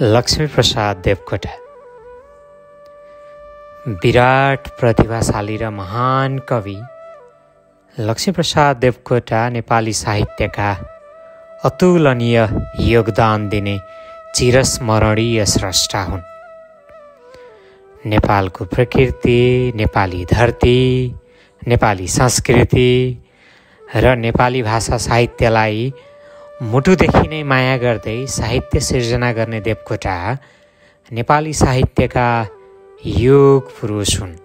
लक्ष्मीप्रसाद देवकोटा विराट प्रतिभाशाली र महान कवि लक्ष्मीप्रसाद देवकोटा नेपाली साहित्यका अतुलनीय योगदान दिने चिरस्मरणीय स्रष्टा हुन्। नेपालको प्रकृति, नेपाली धरती, नेपाली संस्कृति र नेपाली भाषा साहित्यलाई मुटुदेखि नै माया गर्दै साहित्य सिर्जना गर्ने देवकोटा नेपाली साहित्यका युग पुरुष हुन्।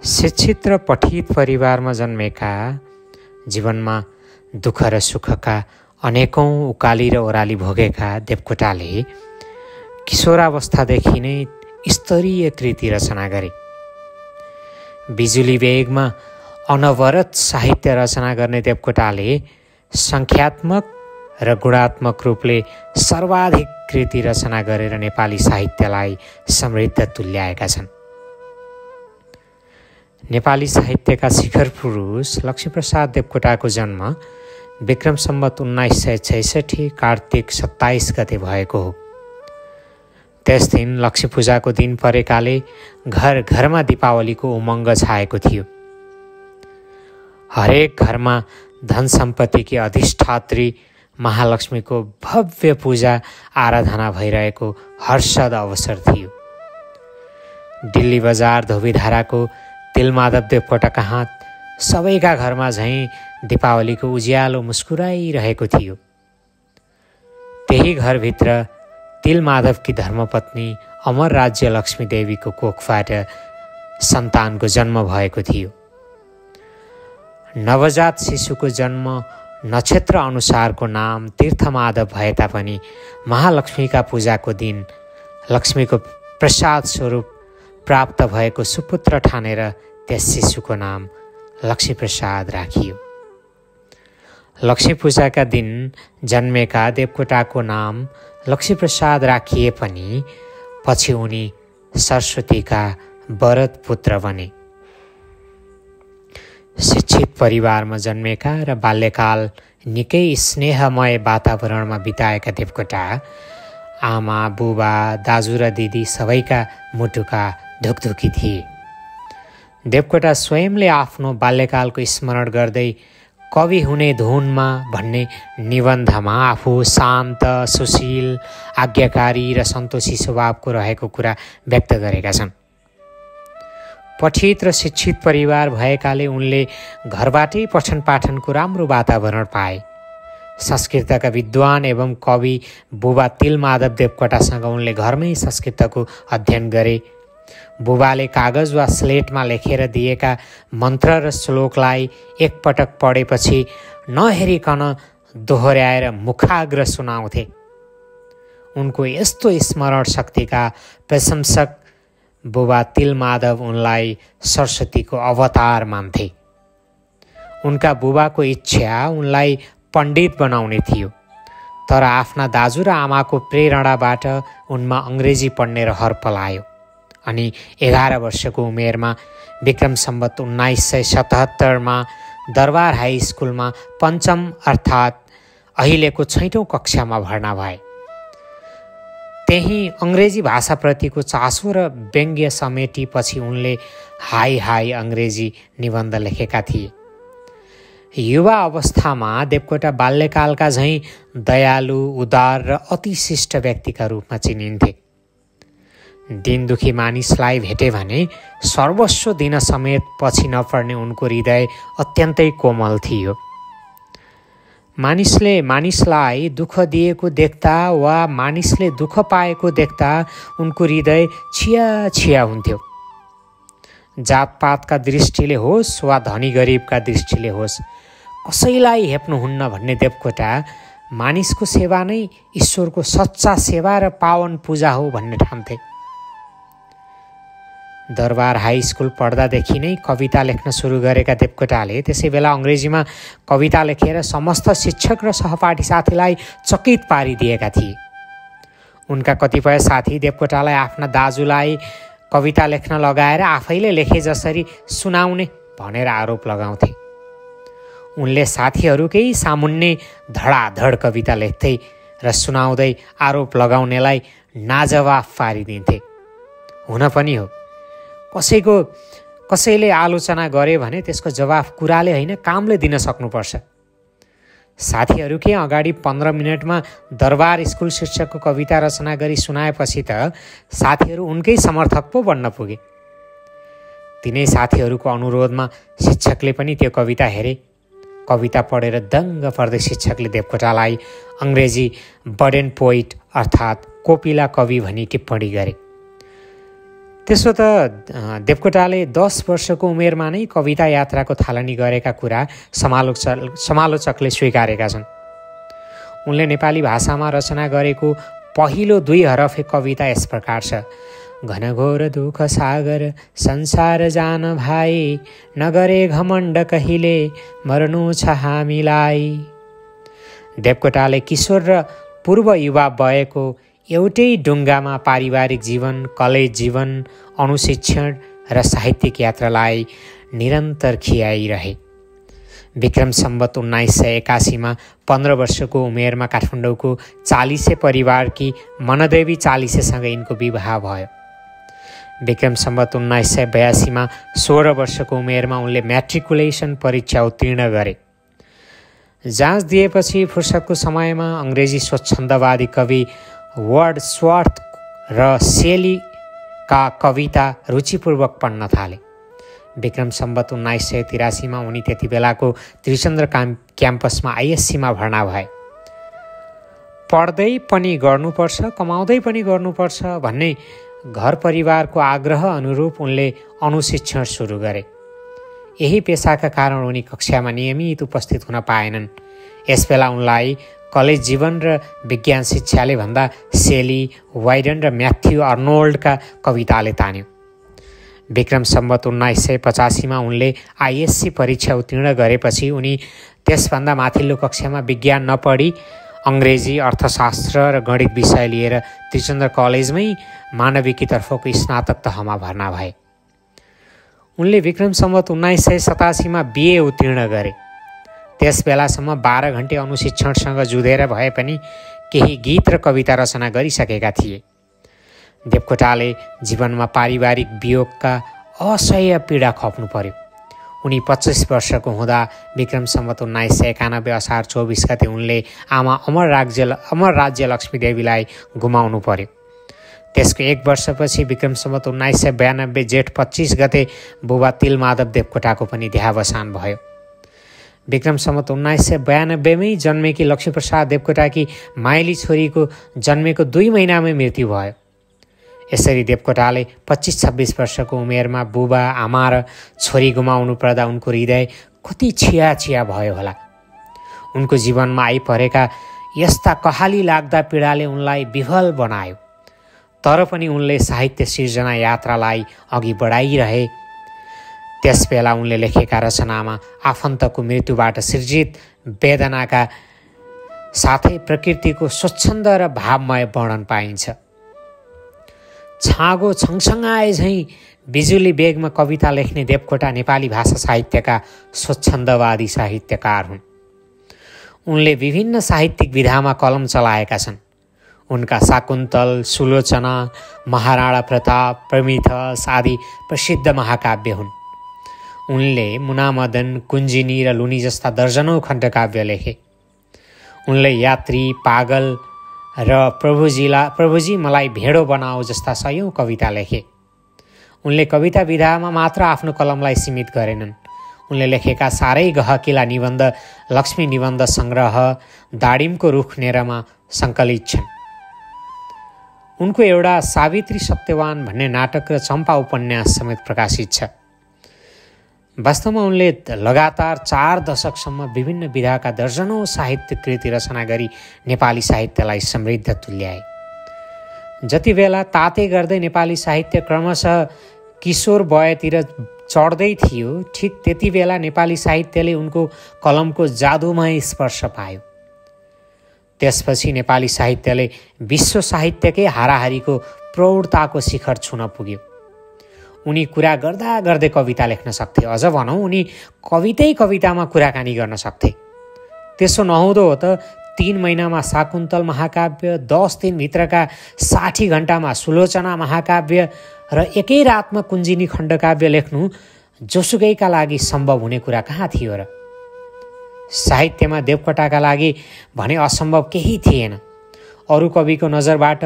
शिक्षित र पठित परिवारमा जन्मेका, जीवनमा दुःख र सुखका अनेकौं उकाली र ओह्राली भोगेका देवकोटाले किशोरावस्थादेखि नै स्तरीय कृति रचना गरे। बिजुली वेगमा अनवरत साहित्य रचना गर्ने देवकोटाले संख्यात्मक र गुणात्मक रूपले सर्वाधिक कृति रचना गरेर नेपाली साहित्यलाई समृद्ध तुल्याएका छन्। नेपाली साहित्यका शिखर पुरुष लक्ष्मीप्रसाद देवकोटाको जन्म विक्रम सम्वत 1966 कार्तिक 27 गते भएको हो। त्यस दिन लक्ष्मी पूजाको दिन परेकाले घर घरमा दीपावलीको उमङ्ग छाएको थियो। हरेक घरमा धन सम्पत्तिकी अधिष्ठात्री महालक्ष्मीको भव्य पूजा आराधना भइरहेको हर्षद अवसर थियो। दिल्ली बजार धोबीधाराको तिलमाधव देवकोटा कहाँ सबैका घरमा झैँ दीपावलीको उज्यालो मुस्कुराइरहेको थियो। त्यही घरभित्र तिलमाधवकी धर्मपत्नी अमर राज्य लक्ष्मी देवीको कोखबाट सन्तानको जन्म भएको थियो। नवजात शिशुको जन्म नक्षत्र अनुसारको नाम तीर्थमाधव भए तापनि महालक्ष्मीका पूजाको दिन लक्ष्मीको प्रसाद स्वरूप प्राप्त भएको सुपुत्र ठानेर त्यस शिशुको नाम लक्ष्मीप्रसाद राखियो। लक्ष्मी पूजाका दिन जन्मेका देवकोटाको नाम लक्ष्मीप्रसाद राखिए पनि पछि उनी सरस्वतीका वरद पुत्र बने। शिक्षित परिवारमा जन्मेका र बाल्यकाल निकै स्नेहमय वातावरणमा बिताएका देवकोटा आमा, बुबा, दाजु र दिदी सबैका मुटुका धुकधुकी थिए। देवकोटा स्वयंले आफ्नो बाल्यकालको स्मरण गर्दै कवि हुने धुनमा भन्ने निबन्धमा आफू शान्त, सुशील, आज्ञाकारी र सन्तोषी स्वभावको रहेको कुरा व्यक्त गरेका छन्। पठित र शिक्षित परिवार भएकाले उनले घरबाटै पठन पाठनको राम्रो वातावरण पाए। संस्कृतका विद्वान एवं कवि बुबा तिलमाधव देवकोटासँग उनले घरमै संस्कृतको अध्ययन गरे। बुबाले कागज वा स्लेटमा लेखेर दिएका मन्त्र र श्लोकलाई एकपटक पढेपछि नहेरिकन दोहोर्याएर मुखाग्र सुनाउँथे। उनको यस्तो स्मरण शक्तिका प्रशंसक बुबा तिलमाधव उनलाई सरस्वतीको अवतार मान्थे। उनका बुबाको इच्छा उनलाई पण्डित बनाउने थियो, तर आफ्ना दाजु र आमाको प्रेरणाबाट उनमा अङ्ग्रेजी पढ्ने रहर पलायो अनि 11 वर्षको उमेरमा विक्रम सम्वत 1977 दरबार हाई स्कुलमा पञ्चम अर्थात् अहिलेको 6औं कक्षामा भर्ना भए। त्यही अङ्ग्रेजी भाषाप्रतिको चासो र व्यङ्ग्य समेटेपछि उनले हाई हाई अङ्ग्रेजी निबन्ध लेखेका थिए। युवा अवस्थामा देवकोटा बाल्यकालका झैँ दयालु, उदार र अति शिष्ट व्यक्तिका रूपमा चिनिन्थे। दिन दुखी मानिसलाई भेटे भने सर्वस्व दिन समेत पछि नपर्ने उनको हृदय अत्यन्तै कोमल थियो। मानिसले मानिसलाई दुःख दिएको देख्दा वा मानिसले दुःख पाएको देख्दा उनको हृदय छिया छिया हुन्थ्यो। जातपातका दृष्टिले होस् वा धनी गरिबका दृष्टिले होस्, कसैलाई हेप्नुहुन्न भन्ने देवकोटा मानिसको सेवा नै ईश्वरको सच्चा सेवा र पावन पूजा हो भन्ने ठान्थे। दरबार हाई स्कुल पढ्दादेखि नै कविता लेख्न सुरु गरेका देवकोटाले त्यसै बेला अङ्ग्रेजीमा कविता लेखेर समस्त शिक्षक र सहपाठी साथीलाई चकित पारिदिएका थिए। उनका कतिपय साथी देवकोटालाई आफ्ना दाजुलाई कविता लेख्न लगाएर आफैले लेखे जसरी सुनाउने भनेर आरोप लगाउँथे। उनले साथीहरूकै सामुन्ने धडाधड कविता लेख्दै र सुनाउँदै आरोप लगाउनेलाई नाजवाफ पारिदिन्थे। हुन पनि हो, कसैले आलोचना गरे भने त्यसको जवाफ कुराले होइन कामले दिन सक्नुपर्छ। साथीहरूकै अगाडि 15 मिनटमा दरबार स्कुल शीर्षकको कविता रचना गरी सुनाएपछि त साथीहरू उनकै समर्थक पो बन्न पुगे। तिनै साथीहरूको अनुरोधमा शिक्षकले पनि त्यो कविता हेरे। कविता पढेर दङ्ग पर्दै शिक्षकले देवकोटालाई अङ्ग्रेजी बर्डन पोइट अर्थात् कोपिला कवि भनी टिप्पणी गरे। त्यसो त देवकोटाले 10 वर्षको उमेरमा नै कविता यात्राको थालनी गरेका कुरा समालोचकले स्वीकारेका छन्। उनले नेपाली भाषामा रचना गरेको पहिलो 2 हरफे कविता यस प्रकार छ: घनघोर दुःख सागर संसार जान भाइ, नगरे घमण्ड कहिले मर्नु छ हामीलाई। देवकोटाले किशोर र पूर्व युवा भएको एउटै ढुङ्गामा पारिवारिक जीवन, कलेज जीवन, अनुशिक्षण र साहित्यिक यात्रालाई निरन्तर खियाइरहे। विक्रम सम्वत 1981 15 वर्षको उमेरमा काठमाडौँको चालिसे परिवारकी मनदेवी चालिसेसँग यिनको विवाह भयो। विक्रम सम्वत 1982 16 वर्षको उमेरमा उनले म्याट्रिकुलेसन परीक्षा उत्तीर्ण गरे। जाँच दिएपछि फुर्सदको समयमा अङ्ग्रेजी स्वच्छन्दवादी कवि वर्डस्वर्थ र शेलीका कविता रुचिपूर्वक पढ्न थाले। विक्रम सम्वत 1983 उनी त्यति बेलाको त्रिचन्द्र क्याम्पसमा आइएससीमा भर्ना भए। पढ्दै पनि गर्नुपर्छ, कमाउँदै पनि गर्नुपर्छ भन्ने घर परिवारको आग्रह अनुरूप उनले अनुशिक्षण सुरु गरे। यही पेसाका कारण उनी कक्षामा नियमित उपस्थित हुन पाएनन्। यसबेला उनलाई कलेज जीवन र विज्ञान शिक्षाले भन्दा शेली, वाइडन र म्याथ्यू अर्नोल्डका कविताले तान्यो। विक्रम सम्वत 1985 उनले आइएससी परीक्षा उत्तीर्ण गरेपछि उनी त्यसभन्दा माथिल्लो कक्षामा विज्ञान नपढी अङ्ग्रेजी, अर्थशास्त्र र गणित विषय लिएर त्रिचन्द्र कलेजमै मानविकीतर्फको स्नातक तहमा भर्ना भए। उनले विक्रम सम्वत 1987 बिए उत्तीर्ण गरे। त्यस बेलासम्म 12 घण्टे अनुशिक्षणसँग जुधेर भए पनि केही गीत र कविता रचना गरिसकेका थिए। देवकोटाले जीवनमा पारिवारिक वियोगका असह्य पीडा खप्नु पर्यो। उनी 25 वर्षको हुँदा विक्रम सम्वत 1991 असार 24 गते उनले आमा अमर राज्य लक्ष्मी देवीलाई गुमाउनु पर्यो। त्यसको 1 वर्षपछि विक्रम सम्वत 1992 जेठ 25 गते बुबा तिलमाधव देवकोटाको पनि देहावसान भयो। विक्रम सम्वत 1992 मै जन्मेकी लक्ष्मीप्रसाद देवकोटाकी माइली छोरीको जन्मेको 2 महिनामै मृत्यु भयो। यसरी देवकोटाले 25-26 वर्षको उमेरमा बुबा, आमा र छोरी गुमाउनु पर्दा उनको हृदय कति छिया भयो होला। उनको जीवनमा आइपरेका यस्ता कहाली लाग्दा पीडाले उनलाई विह्वल बनायो। तर पनि उनले साहित्य सिर्जना यात्रालाई अघि बढाइरहे। त्यसबेला उनले लेखेका रचनामा आफन्तको मृत्युबाट सृजित वेदनाका साथै प्रकृतिको स्वच्छन्द र भावमय वर्णन पाइन्छ। छाँगो छङछङाए झैँ बिजुली बेगमा कविता लेख्ने देवकोटा नेपाली भाषा साहित्यका स्वच्छन्दवादी साहित्यकार हुन्। उनले विभिन्न साहित्यिक विधामा कलम चलाएका छन्। उनका शाकुन्तल, सुलोचना, महाराणा प्रताप, प्रमिथस आदि प्रसिद्ध महाकाव्य हुन्। उनले मुनामदन, कुञ्जिनी र लुनी जस्ता दर्जनौं खण्डकाव्य लेखे। उनले यात्री, पागल र प्रभुजी मलाई भेडो बनाऊ जस्ता सयौं कविता लेखे। उनले कविता विधामा मात्र आफ्नो कलमलाई सीमित गरेनन्। उनले लेखेका साह्रै गहकिला निबन्ध लक्ष्मी निबन्ध संग्रह दाडिमको रुख नेरमा सङ्कलित छन्। उनको एउटा सावित्री सत्यवान भन्ने नाटक र चम्पा उपन्यास समेत प्रकाशित छ। वास्तवमा उनले लगातार 4 दशकसम्म विभिन्न विधाका दर्जनौं साहित्य कृति रचना गरी नेपाली साहित्यलाई समृद्ध तुल्याए। जति बेला ताते गर्दै नेपाली साहित्य क्रमशः किशोर वयतिर चढ्दै थियो, ठिक त्यति बेला नेपाली साहित्यले उनको कलमको जादुमय स्पर्श पायो। त्यसपछि नेपाली साहित्यले विश्व साहित्यकै हाराहारीको प्रौढताको शिखर छुन पुग्यो। उनी कुरा गर्दा गर्दै कविता लेख्न सक्थे। अझ भनौँ उनी कवितामा कुराकानी गर्न सक्थे। त्यसो नहुँदो हो त 3 महिनामा शाकुन्तल महाकाव्य, 10 दिनभित्रका 60 घण्टामा सुलोचना महाकाव्य र एकै रातमा कुञ्जिनी खण्डकाव्य लेख्नु जोसुकैका लागि सम्भव हुने कुरा कहाँ थियो र? साहित्यमा देवकोटाका लागि भने असम्भव केही थिएन। अरू कविको नजरबाट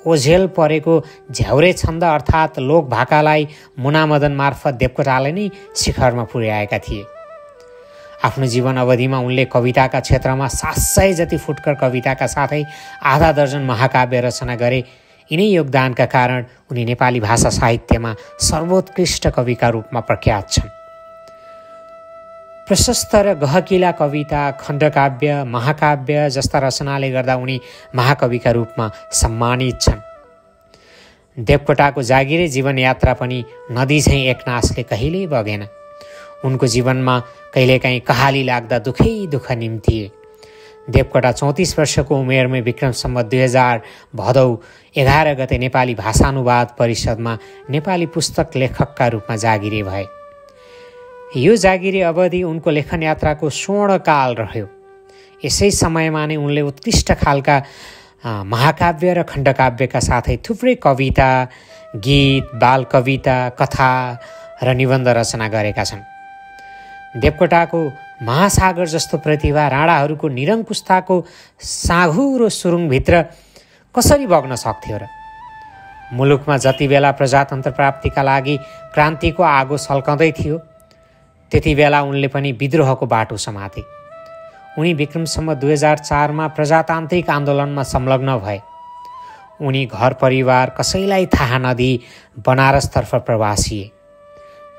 ओझेल परेको झ्याउरे छन्द अर्थात् लोक भाकालाई मुनामदन मार्फत देवकोटाले नै शिखरमा पुर्याएका थिए। आफ्नो जीवन अवधिमा उनले कविताका क्षेत्रमा 700 जति फुटकर कविताका साथै आधा दर्जन महाकाव्य रचना गरे। यिनै योगदानका कारण उनी नेपाली भाषा साहित्यमा सर्वोत्कृष्ट कविका रूपमा प्रख्यात छन्। प्रशस्त र गहकिला कविता, खण्डकाव्य, महाकाव्य जस्ता रचनाले गर्दा उनी महाकविका रूपमा सम्मानित छन्। देवकोटाको जागिरे जीवनयात्रा पनि नदी झैँ एकनासले कहिल्यै बगेन। उनको जीवनमा कहिलेकाहीँ कहाली लाग्दा दुःख निम्तिए। देवकोटा 34 वर्षको उमेरमै विक्रम सम्वत 2000 भदौ 11 गते नेपाली भाषानुवाद परिषदमा नेपाली पुस्तक लेखकका रूपमा जागिरे भए। यो जागिरे अवधि उनको लेखन यात्राको स्वर्णकाल रह्यो। यसै समयमा नै उनले उत्कृष्ट खालका महाकाव्य र खण्डकाव्यका साथै थुप्रै कविता, गीत, बाल कविता, कथा र निबन्ध रचना गरेका छन्। देवकोटाको महासागर जस्तो प्रतिभा राणाहरूको निरङ्कुशताको साँघुरो सुरुङभित्र कसरी बग्न सक्थ्यो र? मुलुकमा जति बेला प्रजातन्त्र प्राप्तिका लागि क्रान्तिको आगो सल्कँदै थियो, त्यति बेला उनले पनि विद्रोहको बाटो समाते। उनी विक्रम सम्वत 2004मा प्रजातान्त्रिक आन्दोलनमा संलग्न भए। उनी घर परिवार कसैलाई थाहा नदिई बनारसतर्फ प्रवासिए।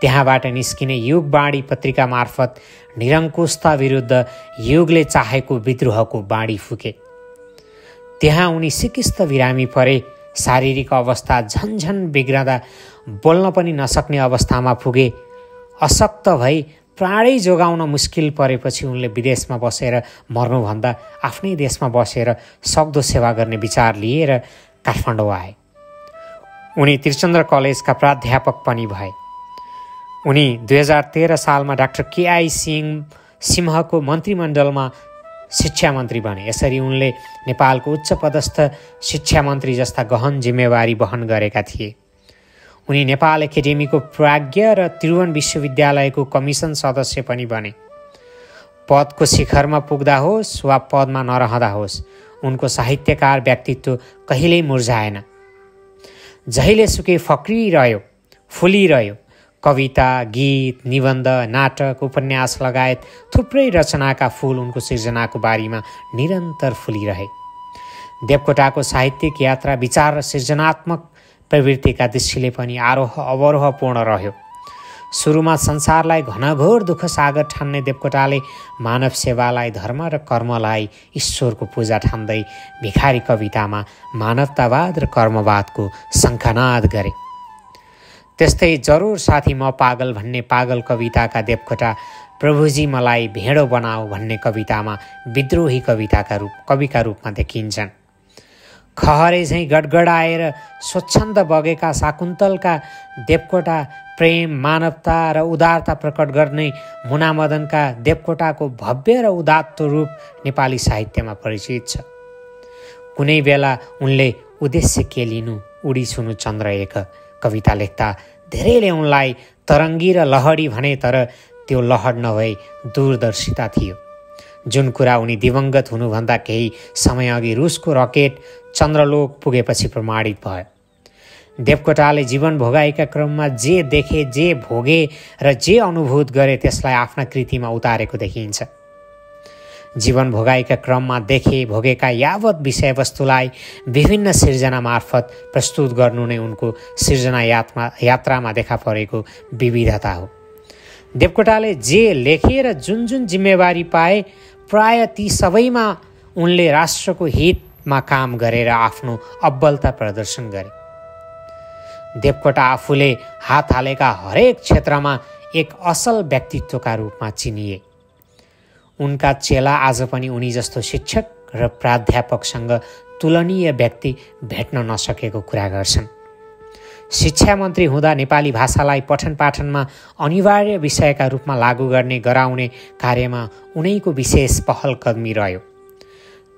त्यहाँबाट निस्किने युगबाणी पत्रिका मार्फत निरङ्कुशता विरुद्ध युगले चाहेको विद्रोहको बाणी फुके। त्यहाँ उनी सिकिस्त बिरामी परे। शारीरिक अवस्था झन्झन बिग्रदा बोल्न पनि नसक्ने अवस्थामा पुगे। अशक्त भई प्राणै जोगाउन मुस्किल परेपछि उनले विदेशमा बसेर मर्नुभन्दा आफ्नै देशमा बसेर सक्दो सेवा गर्ने विचार लिएर काठमाडौँ आए। उनी त्रिचन्द्र कलेजका प्राध्यापक पनि भए। उनी 2013 सालमा डाक्टर केआई सिंहको मन्त्रीमण्डलमा शिक्षा मन्त्री बने। यसरी उनले नेपालको उच्च पदस्थ शिक्षा मन्त्री जस्ता गहन जिम्मेवारी वहन गरेका थिए। उनी नेपाल एकाडेमीको प्राज्ञ र त्रिभुवन विश्वविद्यालयको कमिसन सदस्य पनि बने। पदको शिखरमा पुग्दा होस् वा पदमा नरहँदा होस्, उनको साहित्यकार व्यक्तित्व कहिल्यै मुर्झाएन। जहिलेसुकै फक्रिरह्यो, फुलिरह्यो। कविता, गीत, निबन्ध, नाटक, उपन्यास लगायत थुप्रै रचनाका फूल उनको सिर्जनाको बारीमा निरन्तर फुलिरहे। देवकोटाको साहित्यिक यात्रा विचार र सृजनात्मक प्रवृत्तिका दृष्टिले पनि आरोह अवरोहपूर्ण रह्यो। सुरुमा संसारलाई घनघोर दुःख सागर ठान्ने देवकोटाले मानव सेवालाई, धर्म र कर्मलाई ईश्वरको पूजा ठान्दै भिखारी कवितामा मानवतावाद र कर्मवादको शङ्खनाद गरे। त्यस्तै जरुर साथी म पागल भन्ने पागल कविताका देवकोटा प्रभुजी मलाई भेडो बनाऊ भन्ने कवितामा विद्रोही कविका रूपमा देखिन्छन्। खहरे झैँ गडगडाएर स्वच्छन्द बगेका शाकुन्तलका देवकोटा प्रेम, मानवता र उदारता प्रकट गर्ने मुनामदनका देवकोटाको भव्य र उदात्त रूप नेपाली साहित्यमा परिचित छ। कुनै बेला उनले उद्देश्य के लिनु, उडी छुनु चन्द्र एक कविता लेख्दा धेरैले उनलाई तरङ्गी र लहडी भने, तर त्यो लहड नभई दूरदर्शिता थियो। जुन कुरा उनी दिवंगत हुनुभन्दा केही समयअघि रुसको रकेट चन्द्रलोक पुगेपछि प्रमाणित भयो। देवकोटाले जीवन भोगाइका क्रममा जे देखे, जे भोगे र जे अनुभूत गरे त्यसलाई आफ्ना कृतिमा उतारेको देखिन्छ। जीवन भोगाइका क्रममा देखे भोगेका यावत विषयवस्तुलाई विभिन्न सिर्जना मार्फत प्रस्तुत गर्नु नै उनको सिर्जना यात्रामा देखा परेको विविधता हो। देवकोटाले जे लेखे र जुन जुन जिम्मेवारी पाए, प्राय ती सबैमा उनले राष्ट्रको हितमा काम गरेर आफ्नो अब्बलता प्रदर्शन गरे। देवकोटा आफूले हात हालेका हरेक क्षेत्रमा एक असल व्यक्तित्वका रूपमा चिनिए। उनका चेला आज पनि उनी जस्तो शिक्षक र प्राध्यापकसँग तुलनीय व्यक्ति भेट्न नसकेको कुरा गर्छन्। शिक्षा मन्त्री हुँदा नेपाली भाषालाई पठन पाठनमा अनिवार्य विषयका रूपमा लागू गर्ने गराउने कार्यमा उनैको विशेष पहल कदमी रह्यो।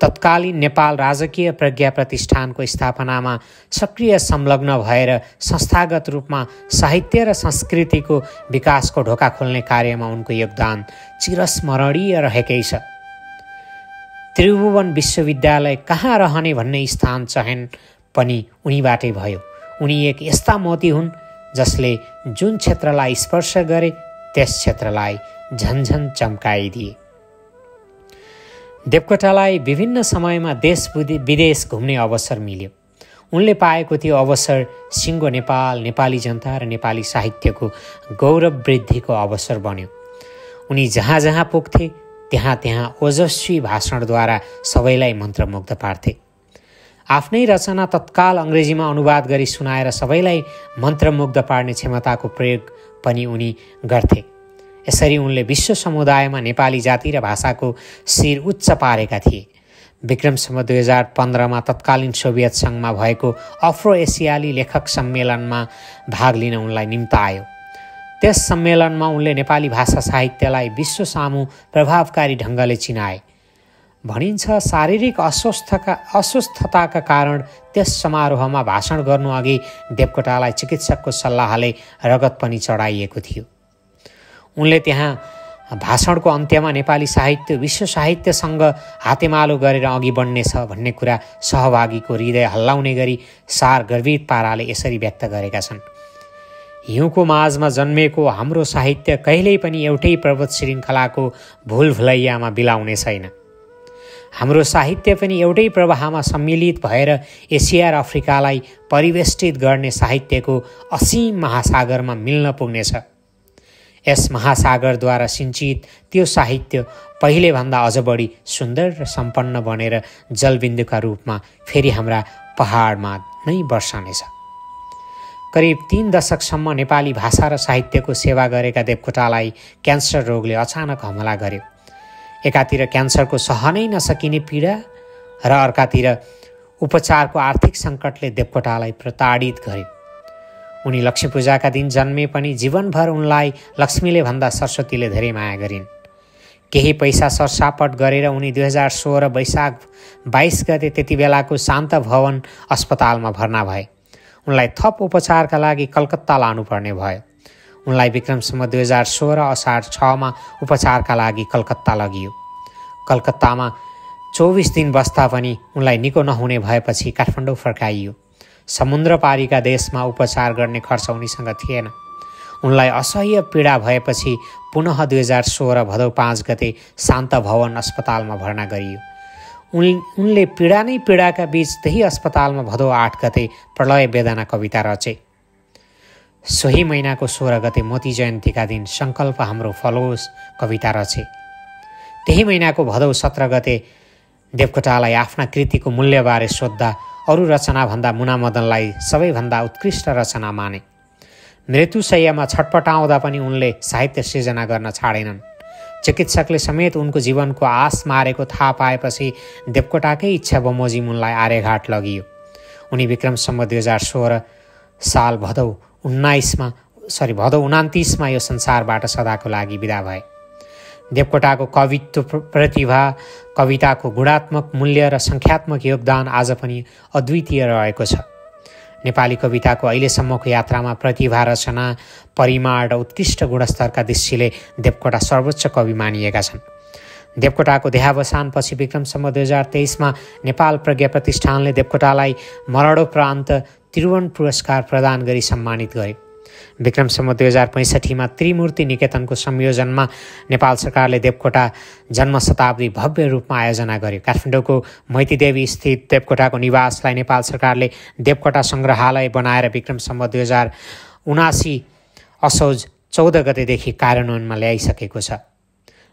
तत्कालीन नेपाल राजकीय प्रज्ञा प्रतिष्ठानको स्थापनामा सक्रिय संलग्न भएर संस्थागत रूपमा साहित्य र संस्कृतिको विकासको ढोका खोल्ने कार्यमा उनको योगदान चिरस्मरणीय रहेकै छ। त्रिभुवन विश्वविद्यालय कहाँ रहने भन्ने स्थान चयन पनि उनीबाटै भयो। उनी एक यस्ता मोती हुन् जसले जुन क्षेत्रलाई स्पर्श गरे त्यस क्षेत्रलाई झन्झन चम्काइदिए। देवकोटालाई विभिन्न समयमा देश विदेश घुम्ने अवसर मिल्यो। उनले पाएको त्यो अवसर सिङ्गो नेपाल, नेपाली जनता र नेपाली साहित्यको गौरव वृद्धिको अवसर बन्यो। उनी जहाँ जहाँ पुग्थे त्यहाँ त्यहाँ ओजस्वी भाषणद्वारा सबैलाई मन्त्रमुग्ध पार्थे। आफ्नै रचना तत्काल अङ्ग्रेजीमा अनुवाद गरी सुनाएर सबैलाई मन्त्रमुग्ध पार्ने क्षमताको प्रयोग पनि उनी गर्थे। यसरी उनले विश्व समुदायमा नेपाली जाति र भाषाको शिर उच्च पारेका थिए। विक्रमसम्म 2015मा तत्कालीन सोभियत सङ्घमा भएको अफ्रो एसियाली लेखक सम्मेलनमा भाग लिन उनलाई निम्त आयो। त्यस सम्मेलनमा उनले नेपाली भाषा साहित्यलाई विश्व सामु प्रभावकारी ढङ्गले चिनाए। भनिन्छ शारीरिक अस्वस्थताका कारण त्यस समारोहमा भाषण गर्नु अघि देवकोटालाई चिकित्सकको सल्लाहले रगत पनि चढाइएको थियो। उनले त्यहाँ भाषणको अन्त्यमा नेपाली साहित्य विश्व साहित्यसँग हातेमालो गरेर अघि बढ्नेछ भन्ने कुरा सहभागीको हृदय हल्लाउने गरी सार गर्वित पाराले यसरी व्यक्त गरेका छन्। हिउँको माझमा जन्मेको हाम्रो साहित्य कहिल्यै पनि एउटै पर्वत श्रृङ्खलाको भुलभुलैयामा बिलाउने छैन। हाम्रो साहित्य पनि एउटै प्रवाहमा सम्मिलित भएर एसिया र अफ्रिकालाई परिवेष्टित गर्ने साहित्यको असीम महासागरमा मिल्न पुग्नेछ। यस महासागरद्वारा सिञ्चित त्यो साहित्य पहिलेभन्दा अझ बढी सुन्दर र सम्पन्न बनेर जलबिन्दुका रूपमा फेरि हाम्रा पहाडमा नै बर्सनेछ। करिब 3 दशकसम्म नेपाली भाषा र साहित्यको सेवा गरेका देवकोटालाई क्यान्सर रोगले अचानक हमला गर्यो। एकातिर क्यान्सरको सहनै नसकिने पीडा र अर्कातिर उपचारको आर्थिक सङ्कटले देवकोटालाई प्रताडित गर्यो। उनी लक्ष्मी पूजाका दिन जन्मे पनि जीवनभर उनलाई लक्ष्मीले भन्दा सरस्वतीले धेरै माया गरिन्। केही पैसा सरसापट गरेर उनी 2016 वैशाख 22 गते त्यति बेलाको शान्त भवन अस्पतालमा भर्ना भए। उनलाई थप उपचारका लागि कलकत्ता लानुपर्ने भयो। उनलाई विक्रमसम्म 2016 असार 6मा उपचारका लागि कलकत्ता लगियो। कलकत्तामा 24 दिन बस्दा पनि उनलाई निको नहुने भएपछि काठमाडौँ फर्काइयो। समुद्र पारीका देशमा उपचार गर्ने खर्च उनीसँग थिएन। उनलाई असह्य पीडा भएपछि पुनः 2016 भदौ 5 गते शान्त भवन अस्पतालमा भर्ना गरियो। उनले पीडा नै पीडाका बीच त्यही अस्पतालमा भदौ 8 गते प्रलय वेदना कविता रचे। सोही महिनाको 16 गते मोती जयन्तीका दिन सङ्कल्प हाम्रो फलोस् कविता रचे। त्यही महिनाको भदौ 17 गते देवकोटालाई आफ्ना कृतिको मूल्यबारे सोद्धा अरू रचनाभन्दा मुनामदनलाई सबैभन्दा उत्कृष्ट रचना माने। मृत्युशय्यामा छटपटाउँदा पनि उनले साहित्य सृजना गर्न छाडेनन्। चिकित्सकले समेत उनको जीवनको आस मारेको थाहा पाएपछि देवकोटाकै इच्छा बमोजिम उनलाई आर्यघाट लगियो। उनी विक्रमसम्म 2016 साल भदौ 29मा यो संसारबाट सदाको लागि विदा भए। देवकोटाको कवित्व प्रतिभा, कविताको गुणात्मक मूल्य र सङ्ख्यात्मक योगदान आज पनि अद्वितीय रहेको छ। नेपाली कविताको अहिलेसम्मको यात्रामा प्रतिभा, रचना, परिमाण र उत्कृष्ट गुणस्तरका दृष्टिले देवकोटा सर्वोच्च कवि मानिएका छन्। देवकोटाको देहावसानपछि विक्रमसम्म 2023मा नेपाल प्रज्ञा प्रतिष्ठानले देवकोटालाई मरणोपरान्त त्रिभुवन पुरस्कार प्रदान गरी सम्मानित गर्यो। विक्रमसम्म 2065मा त्रिमूर्ति निकेतनको संयोजनमा नेपाल सरकारले देवकोटा जन्म शताब्दी भव्य रूपमा आयोजना गर्यो। काठमाडौँको मैतीदेवी स्थित देवकोटाको निवासलाई नेपाल सरकारले देवकोटा सङ्ग्रहालय बनाएर विक्रमसम्म 2079 असोज 14 गतेदेखि कार्यान्वयनमा ल्याइसकेको छ।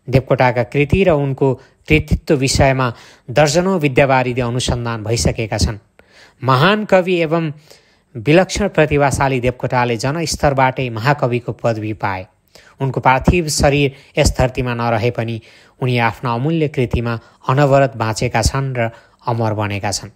देवकोटाका कृति र उनको कृतित्व विषयमा दर्जनौं विद्यावारिधी अनुसन्धान भइसकेका छन्। महान कवि एवं विलक्षण प्रतिभाशाली देवकोटाले जनस्तरबाटै महाकविको पदवी पाए। उनको पार्थिव शरीर यस धरतीमा नरहे पनि उनी आफ्ना अमूल्य कृतिमा अनवरत बाँचेका छन् र अमर बनेका छन्।